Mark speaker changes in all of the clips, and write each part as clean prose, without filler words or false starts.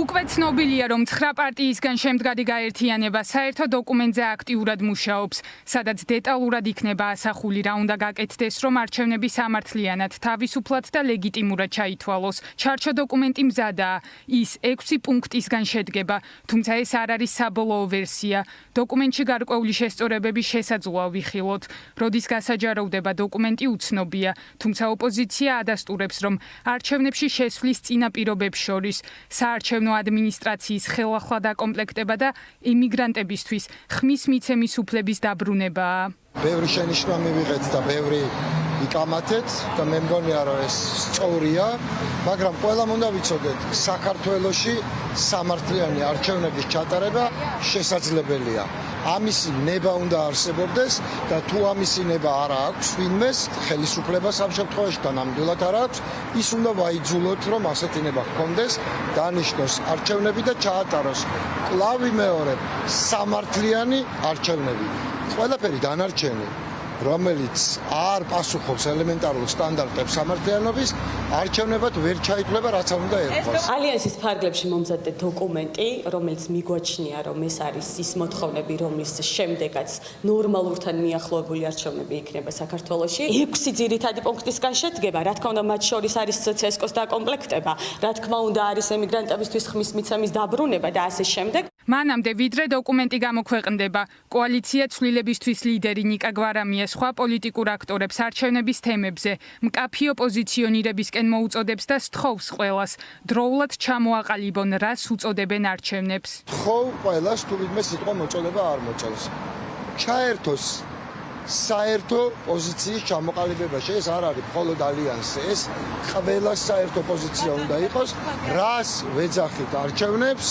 Speaker 1: უკვე ცნობილია, რომ 9 პარტიისგან შემდგარი გაერთიანება საერთო დოკუმენტზე აქტიურად მუშაობს, სადაც დეტალურად იქნება ასახული რა უნდა გაკეთდეს, რომ არჩევნები სამართლიანად, თავისუფლად და ლეგიტიმურად ჩაითვალოს. ჩარჩო დოკუმენტი მზადაა, ის 6 პუნქტისგან შედგება, თუმცა ეს არ არის საბოლოო ვერსია. დოკუმენტში გარკვეული შესწორებები შესაძლოა ვიხილოთ. როდის გასაჯაროვდება დოკუმენტი უცნობია, თუმცა ოპოზიცია ადასტურებს, რომ არჩევნებში შესვლის წინაპირობებს შორის საარჩევნო ადმინისტრაციის ხელახლა დაკომპლექტება და ემიგრანტებისთვის ხმის მიცემის უფლების დაბრუნებაა.
Speaker 2: ბევრი შენიშვნა მივიღეთ და ბევრი იკამათეთ და მე მგონია რომ ეს სწორია, მაგრამ ყველამ უნდა ვიცოდეთ, საქართველოში სამართლიანი არჩევნების ჩატარება შესაძლებელია. ამისი ნება უნდა არსებობდეს და თუ ამისი ნება არ აქვს ვინმეს ხელისუფლებას ამ შემთხვევაში და ნამდვილად არ აქვს, ის უნდა ვაიძულოთ, რომ ასეთი ნება ჰქონდეს, დანიშნოს არჩევნები და ჩაატაროს კლავი მეორე სამართლიანი არჩევნები. ყველაფერი დანარჩენი, რომელიც არ პასუხობს ელემენტარულ სტანდარტებს სამართლიანობის, არჩევნებად ვერ ჩაითვლება, რაც არ უნდა ერქვა.
Speaker 3: ალიანსის ფარგლებში მომზადდა დოკუმენტი, რომელიც მიგვაჩნია, რომ ეს არის ის მოთხოვნები, რომლის შემდეგაც ნორმალურთან მიახლოებული არჩევნები იქნება საქართველოში. 6 ძირითადი პუნქტისგან შედგება, რა თქმა უნდა, მათ შორის არის CSKOS დაკომპლექტება, რა თქმა უნდა, არის ემიგრანტებისთვის ხმის მიცემის დაბრუნება და ასე შემდეგ.
Speaker 1: მანამდე ვიდრე დოკუმენტი გამოქვეყნდება, კოალიცია ცვლილებისთვის ლიდერი ნიკა გვარამია სხვა პოლიტიკურ აქტორებს არჩევნების თემებზე, მკაფიო პოზიციონირებისკენ მოუწოდებს და სთხოვს ყველას, დროულად ჩამოაყალიბონ, რას უწოდებენ არჩევნებს.
Speaker 2: სთხოვ ყველას, თუ ვინმე სიტყვა მოწოდება არ მოწონს. ჩაერთოს საერთო პოზიციის ჩამოყალიბებაში, ეს არ არის მხოლოდ ალიანსი, ეს ყველა საერთო პოზიცია უნდა იყოს, რას ვეძახით არჩევნებს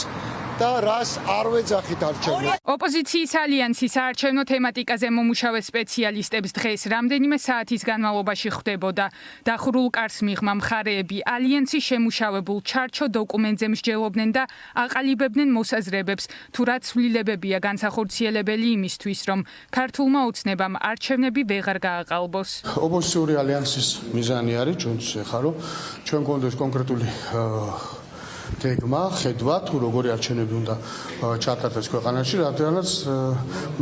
Speaker 2: და რას არ ვეძახით არჩევნებს.
Speaker 1: ოპოზიციის ალიანსის საარჩევნო თემატიკაზე მომუშავე სპეციალისტებს დღეს რამდენიმე საათის განმავლობაში ხვდებოდა. დახურულ კარს მიღმა მხარეები ალიანსის შემუშავებულ ჩარჩო დოკუმენტზე მსჯელობდნენ და აყალიბებდნენ მოსაზრებებს, თუ რა ცვლილებებია განსახორციელებელი იმისთვის, რომ ქართულმა ოცნებამ არჩევნები ვეღარ გააყალბოს.
Speaker 4: ოპოზიციური ალიანსის მიზანი არის ჩვენთვის ახლა რომ ჩვენ გქონდეს კონკრეტული გეგმა, ხედვა, თუ როგორი არჩევნები უნდა ჩატარდეს ქვეყანაში, რადგანაც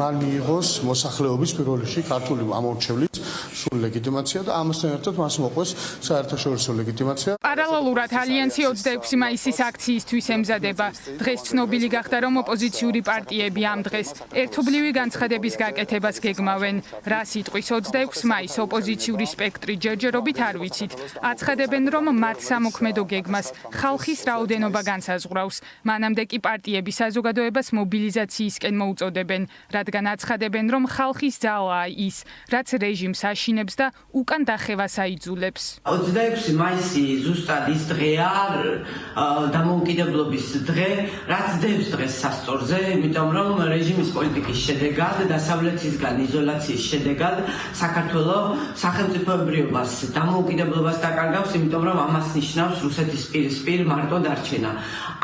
Speaker 4: მან მიიღოს მოსახლეობის პირველ რიგში ქართული ამორჩევლის სრული ლეგიტიმაცია და ამასთან ერთად მას მოყვეს საერთაშორისო ლეგიტიმაცია.
Speaker 1: პარალელურად ალიანსი 26 მაისის აქციისთვის ემზადება. დღეს ცნობილი გახდა, რომ ოპოზიციური პარტიები ამ დღეს ერთობლივი განცხადების გაკეთებას გეგმავენ. რა სიტყვის 26 მაისს ოპოზიციური სპექტრი ჯერჯერობით არ ვიცით. აცხადებენ, რომ მათ სამოქმედო გეგმას ხალხის რაოდენობა განსაზღვრავს. მანამდე კი პარტიები საზოგადოებას მობილიზაციისკენ მოუწოდებენ, რადგან აცხადებენ, რომ ხალხის ძალაა ის, რაც რეჟიმს აშინებს და უკან დახევას აიძულებს.
Speaker 5: 26 მაისი ზუსტად ის დღეა, დამოუკიდებლობის დღე, რაც დევს დღეს სასწორზე, იმიტომ რომ რეჟიმის პოლიტიკის შედეგად, დასავლეთისგან იზოლაციის შედეგად საქართველოს სახელმწიფოებრიობას, დამოუკიდებლობას დაკარგავს, იმიტომ რომ ამას ნიშნავს რუსეთის პირისპირ მარტო დარჩენა.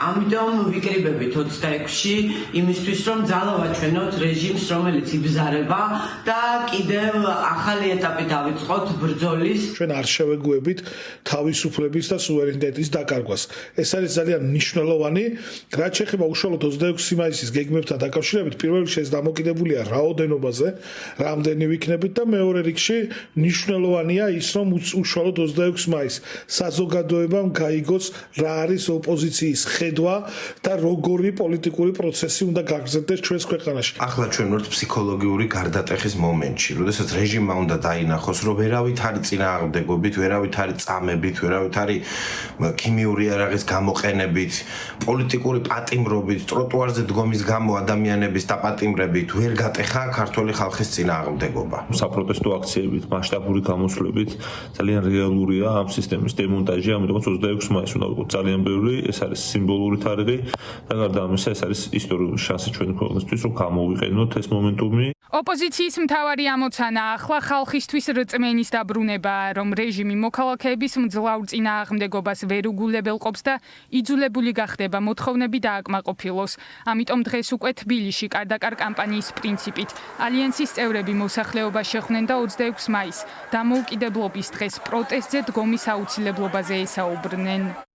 Speaker 5: ამიტომ ვიკრიბებით 26-ში იმისთვის, რომ ძალა ვაჩვენოთ რეჟიმს, რომელიც იბზარება და კიდევ ახალი ეტაპი დავიწყოთ ბრძოლის.
Speaker 6: ჩვენ არ შევეგუებით თავისუფლების და სუვერენიტეტის დაკარგვას. ეს არის ძალიან მნიშვნელოვანი, რაც შეეხება უშუალოდ 26 მაისის გეგმებთან დაკავშირებით, პირველ რიგში ეს დამოკიდებულია რაოდენობაზე, რამდენი ვიქნებით და მეორე რიგში მნიშვნელოვანია ის, რომ უშუალოდ 26 მაისს საზოგადოებამ გაიგოს რა არის ოპოზიციის ხედვა და როგორი პოლიტიკური პროცესი უნდა გაგრძელდეს ჩვენს ქვეყანაში.
Speaker 7: ახლა ჩვენ ვართ ფსიქოლოგიური გარდატეხის მომენტში, როდესაც რეჟიმმა უნდა დაინახოს, რომ ვერავით არის წინააღმდეგობით, ვერავით არის წამებით, ვერავით არის ქიმიური იარაღის გამოყენებით, პოლიტიკური პატიმრობით, ტროტუარზე დგომის გამო ადამიანების დაპატიმრებით ვერ გატეხა ქართული ხალხის წინააღმდეგობა.
Speaker 8: საპროტესტო აქციებით, მასშტაბური გამოსვლებით ძალიან რეალურია ამ სისტემის დემონტაჟი, ამიტომაც 26 მაისს უნდა ვიყოთ ძალიან ბევრი, ეს არის სიმბოლური თარიღი და გარდა ამისა ეს არის ისტორიული შანსი ჩვენი ქვეყნისთვის, რომ გამოვიყენოთ ეს მომენტუმი.
Speaker 1: ოპოზიციის მთავარი ამოცანა ახლა ხალხისთვის რწმენის დაბრუნებაა, რომ რეჟიმი მოქალაქეების მძლავრ წინააღმდეგობას ვერ უგულებელყოფს და იძულებული გახდება მოთხოვნები დააკმაყოფილოს. ამიტომ დღეს უკვე თბილისში კარდაკარ კამპანიის პრინციპით ალიანსის წევრები მოსახლეობას შეხვდნენ და 26 მაისს დამოუკიდებლობის დღეს პროტესტზე დგომის აუცილებლობაზე ესაუბრნენ.